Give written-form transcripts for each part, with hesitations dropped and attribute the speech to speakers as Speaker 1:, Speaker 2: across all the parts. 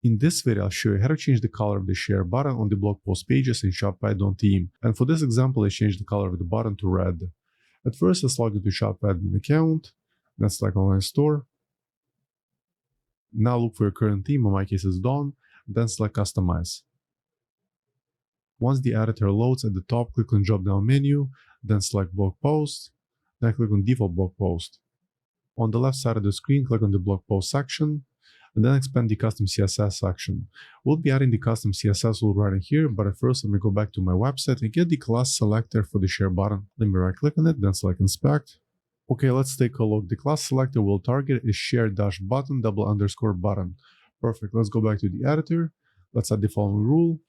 Speaker 1: In this video, I'll show you how to change the color of the share button on the blog post pages in Shopify Dawn theme. And for this example, I changed the color of the button to red. At first, let's log into Shopify admin account. Then select online store. Now look for your current theme, in my case it's Dawn. Then select customize. Once the editor loads at the top, click on drop down menu, then select blog post, then click on default blog post. On the left side of the screen, click on the blog post section, and then expand the custom CSS section. We'll be adding the custom CSS rule right in here, but at first let me go back to my website and get the class selector for the share button. Let me right click on it, then select inspect. Okay, let's take a look. The class selector we'll target is share-button _button. Perfect. Let's go back to the editor. Let's add the following rule.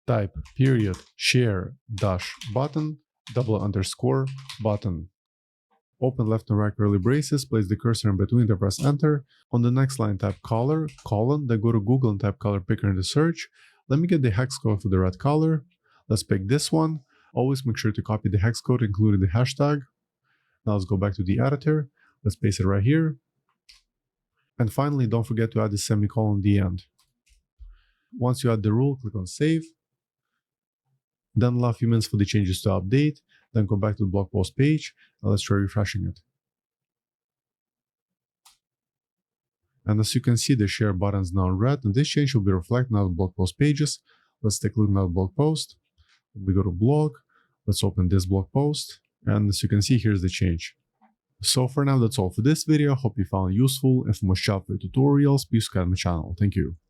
Speaker 1: Type period share-button _button. Open left and right curly braces, place the cursor in between, then press enter. On the next line, type color, colon, then go to Google and type color picker in the search. Let me get the hex code for the red color. Let's pick this one. Always make sure to copy the hex code, including the hashtag. Now let's go back to the editor. Let's paste it right here. And finally, don't forget to add the semicolon at the end. Once you add the rule, click on save. Then allow a few minutes for the changes to update. Then go back to the blog post page, and let's try refreshing it. And as you can see, the share button is now in red, and this change will be reflected on the blog post pages. Let's take a look at the blog post. We go to blog. Let's open this blog post. And as you can see, here's the change. So for now, that's all for this video. Hope you found it useful. And for more Shopify tutorials, please subscribe to my channel. Thank you.